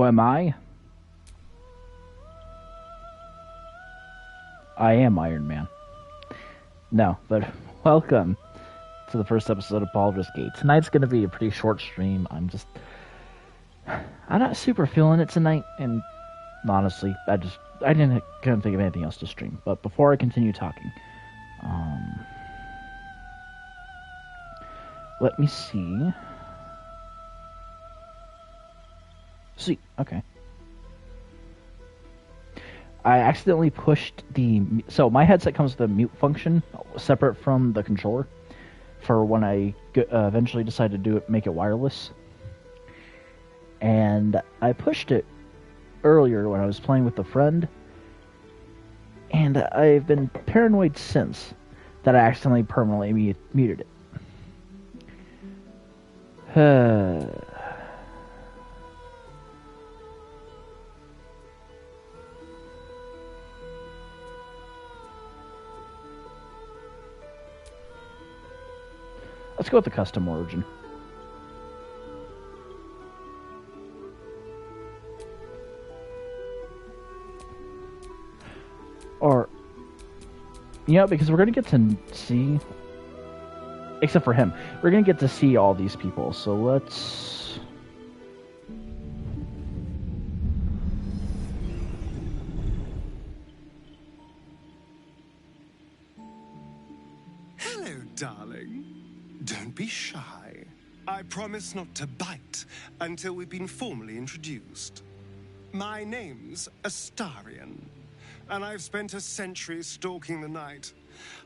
Who am I? I am Iron Man. No, but welcome to the first episode of Baldur's Gate. Tonight's going to be a pretty short stream. I'm not super feeling it tonight, and honestly, I couldn't think of anything else to stream. But before I continue talking, let me see. Okay. I accidentally pushed so my headset comes with a mute function separate from the controller for when I eventually decide to make it wireless. And I pushed it earlier when I was playing with a friend, and I've been paranoid since that I accidentally permanently muted it. Let's go with the custom origin. Or, because we're going to get to see, except for him, we're going to get to see all these people, so let's... Hello, darling. Don't be shy. I promise not to bite until we've been formally introduced. My name's Astarion, and I've spent a century stalking the night,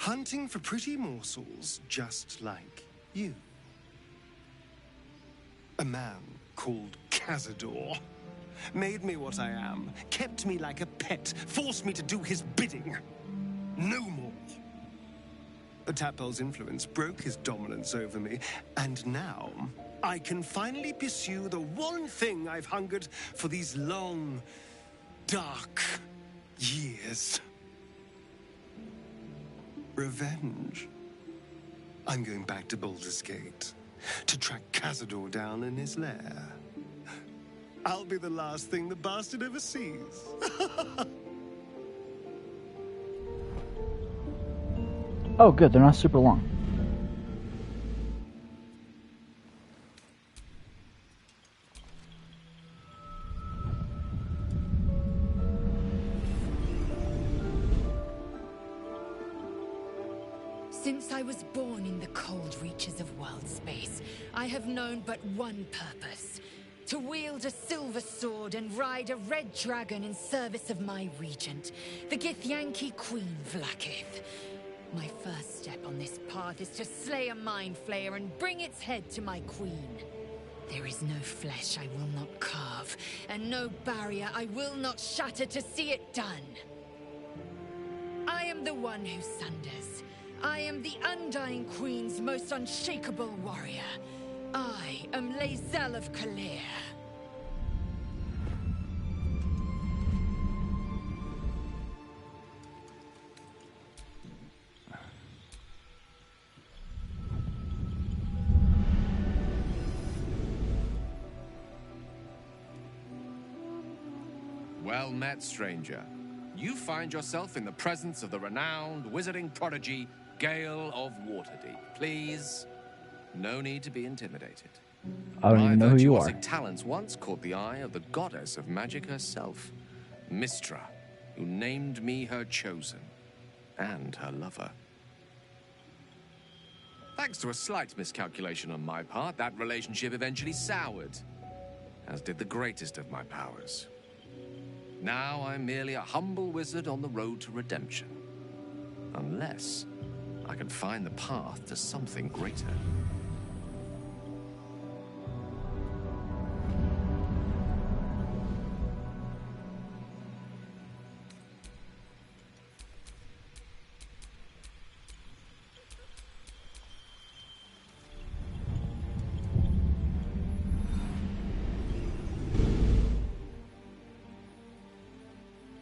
hunting for pretty morsels just like you. A man called Cazador made me what I am, kept me like a pet, forced me to do his bidding. No more. But Tadpole's influence broke his dominance over me, and now I can finally pursue the one thing I've hungered for these long, dark years. Revenge. I'm going back to Baldur's Gate to track Cazador down in his lair. I'll be the last thing the bastard ever sees. Oh, good. They're not super long. Since I was born in the cold reaches of world space, I have known but one purpose. To wield a silver sword and ride a red dragon in service of my regent, the Githyanki Queen Vlaakith. My first step on this path is to slay a mind flayer and bring its head to my queen. There is no flesh I will not carve, and no barrier I will not shatter to see it done. I am the one who sunders. I am the Undying Queen's most unshakable warrior. I am Lae'zel of Kalir. Well met, stranger. You find yourself in the presence of the renowned wizarding prodigy, Gale of Waterdeep. Please, no need to be intimidated. I don't even know who you are. My virtuosic talents once caught the eye of the goddess of magic herself, Mystra, who named me her chosen, and her lover. Thanks to a slight miscalculation on my part, that relationship eventually soured, as did the greatest of my powers. Now I'm merely a humble wizard on the road to redemption. Unless I can find the path to something greater.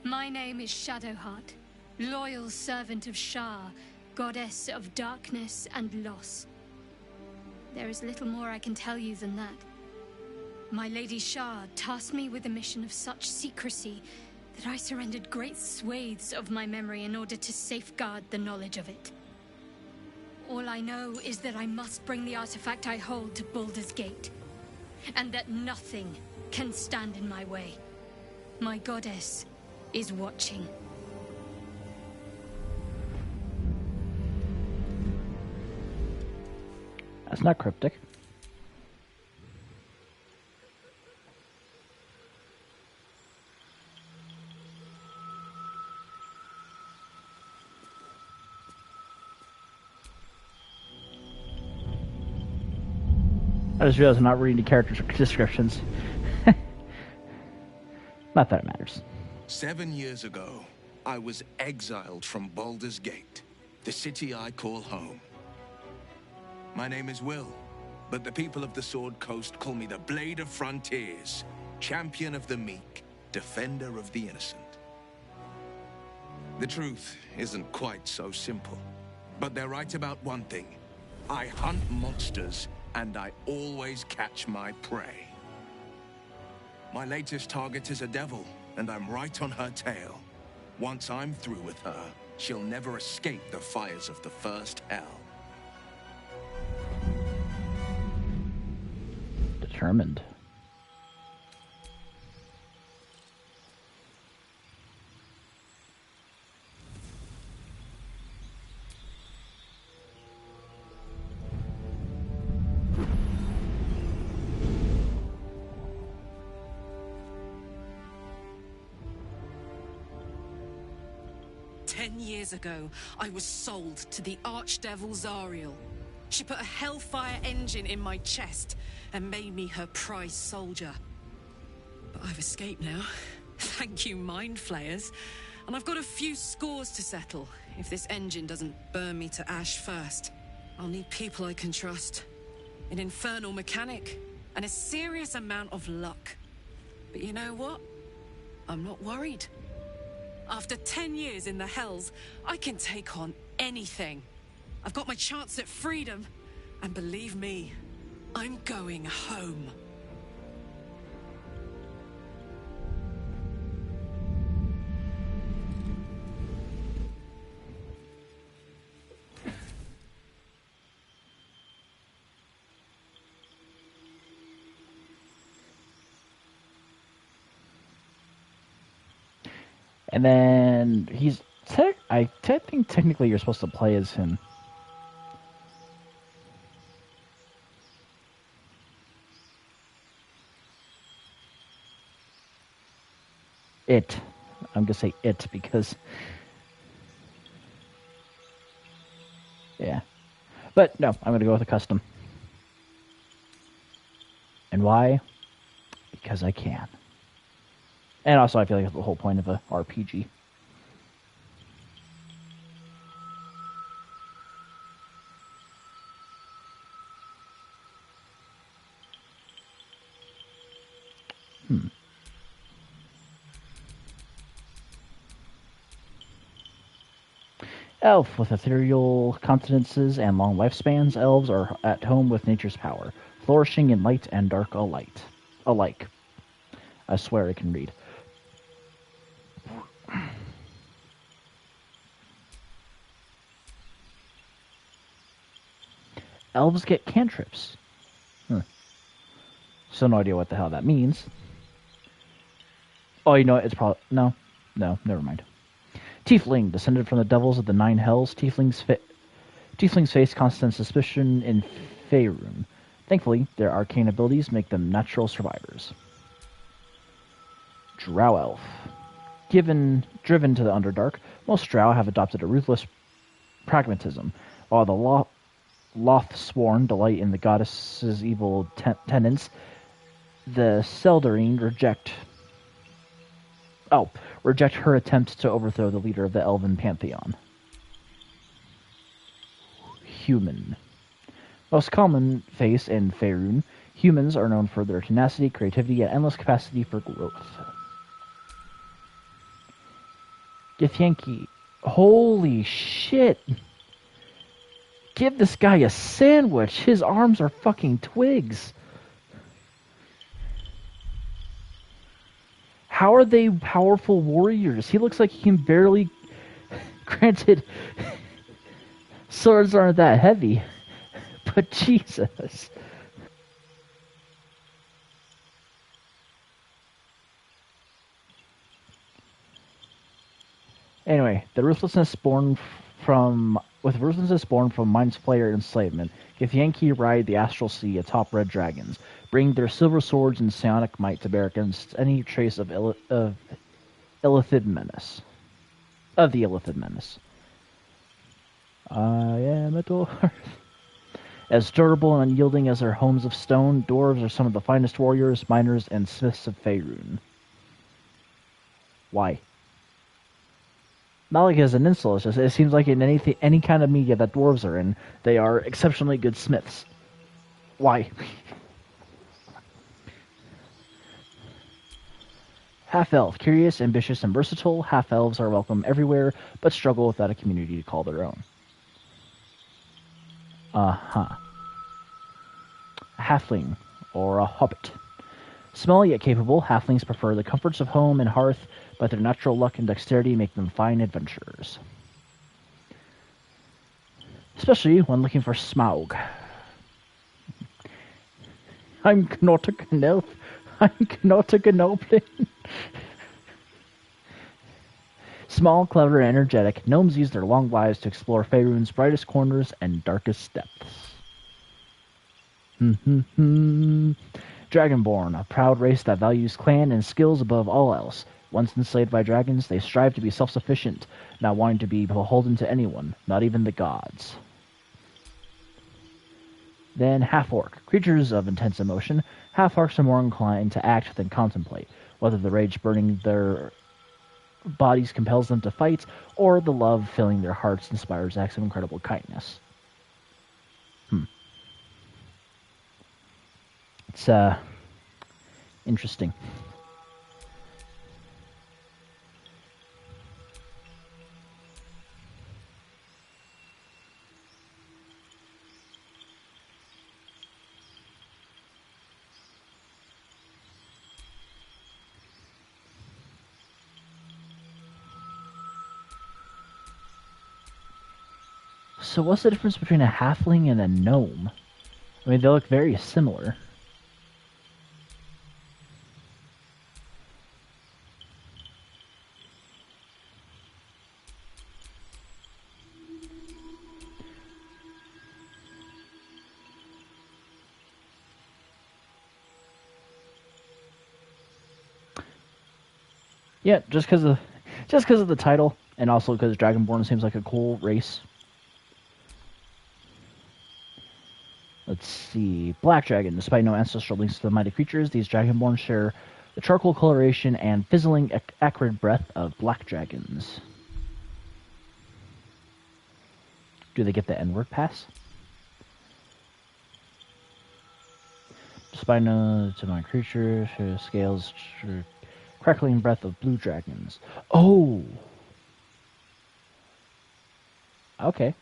My name is Shadowheart, loyal servant of Shar, goddess of darkness and loss. There is little more I can tell you than that. My Lady Shah tasked me with a mission of such secrecy that I surrendered great swathes of my memory in order to safeguard the knowledge of it. All I know is that I must bring the artifact I hold to Baldur's Gate, and that nothing can stand in my way. My goddess is watching. That's not cryptic. I just realized I'm not reading the character descriptions. Not that it matters. 7 years ago, I was exiled from Baldur's Gate, the city I call home. My name is Will, but the people of the Sword Coast call me the Blade of Frontiers, champion of the meek, defender of the innocent. The truth isn't quite so simple, but they're right about one thing. I hunt monsters, and I always catch my prey. My latest target is a devil, and I'm right on her tail. Once I'm through with her, she'll never escape the fires of the first hell. Determined. Years ago, I was sold to the Archdevil Zariel. She put a hellfire engine in my chest and made me her prize soldier. But I've escaped now. Thank you, Mind Flayers. And I've got a few scores to settle if this engine doesn't burn me to ash first. I'll need people I can trust, an infernal mechanic, and a serious amount of luck. But you know what? I'm not worried. After 10 years in the Hells, I can take on anything. I've got my chance at freedom, and believe me, I'm going home. And then he's I think technically you're supposed to play as him. I'm gonna say it because yeah. But no, I'm gonna go with a custom. And why? Because I can. And also, I feel like that's the whole point of a RPG. Elf. With ethereal continences and long lifespans, elves are at home with nature's power, flourishing in light and dark alike. I swear I can read. Elves get cantrips. Still no idea what the hell that means. Oh, you know what? It's probably... No, never mind. Tiefling, descended from the devils of the Nine Hells. Tieflings face constant suspicion in Faerun. Thankfully, their arcane abilities make them natural survivors. Drow Elf. Driven to the Underdark, most Drow have adopted a ruthless pragmatism, while the Lothsworn delight in the goddess's evil tenets. The Seldarine reject her attempt to overthrow the leader of the Elven Pantheon. Human. Most common face in Faerun, humans are known for their tenacity, creativity, and endless capacity for growth. Githyanki. Holy shit! Give this guy a sandwich! His arms are fucking twigs! how are they powerful warriors? He looks like he can barely. Granted, swords aren't that heavy, but Jesus. Anyway, with ruthlessness born from mind's player enslavement, Githyanki ride the astral sea atop red dragons, bringing their silver swords and psionic might to bear against any trace of Illithid menace. Of the Illithid menace. I am a dwarf. As durable and unyielding as their homes of stone, dwarves are some of the finest warriors, miners, and smiths of Faerun. Why? Not like as an insult, it's just it seems like in any kind of media that dwarves are in, they are exceptionally good smiths. Why? Half-elf, curious, ambitious, and versatile, half-elves are welcome everywhere, but struggle without a community to call their own. A halfling, or a hobbit. Small yet capable, halflings prefer the comforts of home and hearth, but their natural luck and dexterity make them fine adventurers. Especially when looking for Smaug. I'm not a gnelf. I'm not a gnoblin. Small, clever, and energetic, gnomes use their long lives to explore Faerun's brightest corners and darkest depths. Dragonborn, a proud race that values clan and skills above all else. Once enslaved by dragons, they strive to be self-sufficient, not wanting to be beholden to anyone, not even the gods. Then half-orc, creatures of intense emotion. Half-orcs are more inclined to act than contemplate, whether the rage burning their bodies compels them to fight, or the love filling their hearts inspires acts of incredible kindness. It's, interesting. So what's the difference between a halfling and a gnome? I mean, they look very similar. Yeah, just because of the title, and also because Dragonborn seems like a cool race. Let's see. Black Dragon. Despite no ancestral links to the mighty creatures, these Dragonborn share the charcoal coloration and fizzling, acrid breath of black dragons. Do they get the N-word pass? Despite no to my creatures, scales, crackling breath of blue dragons. Oh! Okay.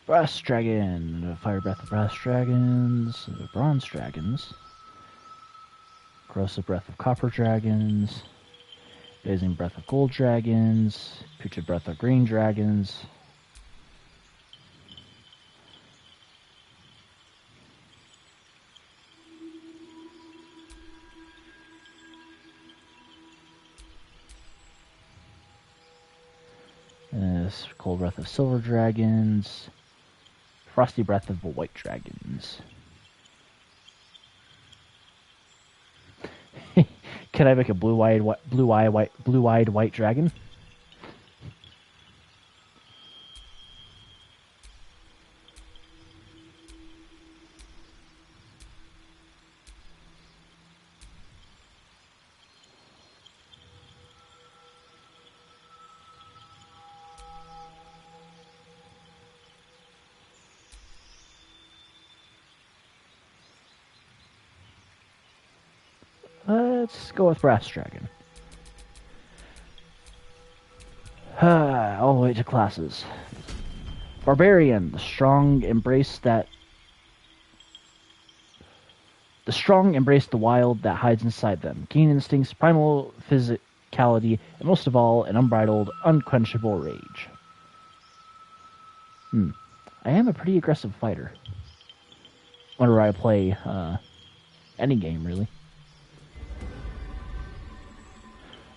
Brass Dragon, Fire Breath of Brass Dragons, Bronze Dragons, Corrosive Breath of Copper Dragons, Blazing Breath of Gold Dragons, Putrid Breath of Green Dragons. Cold Breath of Silver Dragons, Frosty Breath of the White Dragons. Can I make a blue-eyed white dragon? Let's go with Brass Dragon. All the way to classes. Barbarian. The strong embrace the wild that hides inside them. Keen instincts, primal physicality, and most of all, an unbridled, unquenchable rage. I am a pretty aggressive fighter. Whenever I play any game, really.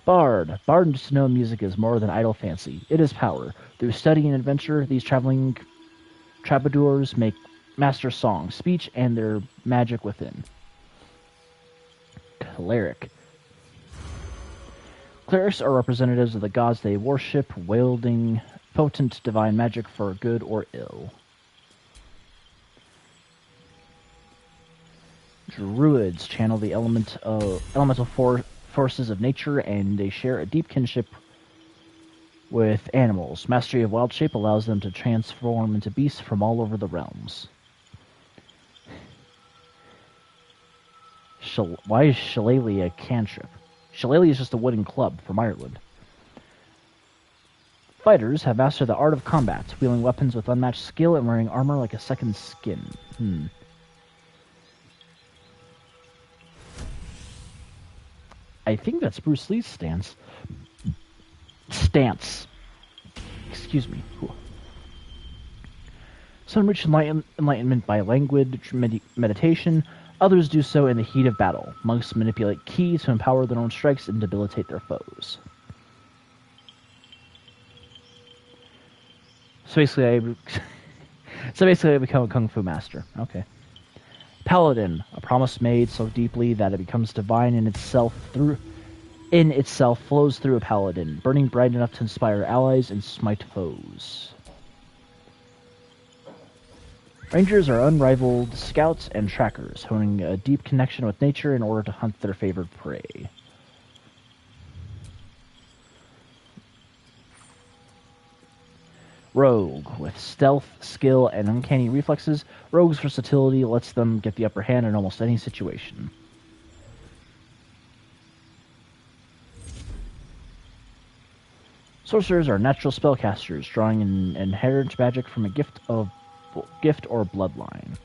Bard. Bard to know music is more than idle fancy. It is power. Through study and adventure, these traveling troubadours make master songs, speech, and their magic within. Cleric. Clerics are representatives of the gods they worship, wielding potent divine magic for good or ill. Druids channel the elemental forces of nature, and they share a deep kinship with animals. Mastery of wild shape allows them to transform into beasts from all over the realms. Why is Shillelagh a cantrip? Shillelagh is just a wooden club from Ireland. Fighters have mastered the art of combat, wielding weapons with unmatched skill and wearing armor like a second skin. I think that's Bruce Lee's stance. Excuse me. Some reach enlightenment by language meditation. Others do so in the heat of battle. Monks manipulate ki to empower their own strikes and debilitate their foes. So basically, I become a kung fu master. Okay. Paladin, a promise made so deeply that it becomes divine in itself, flows through a paladin, burning bright enough to inspire allies and smite foes. Rangers are unrivaled scouts and trackers, honing a deep connection with nature in order to hunt their favored prey. Rogue. With stealth, skill, and uncanny reflexes, Rogue's versatility lets them get the upper hand in almost any situation. Sorcerers are natural spellcasters, drawing an inherent magic from a gift or bloodline.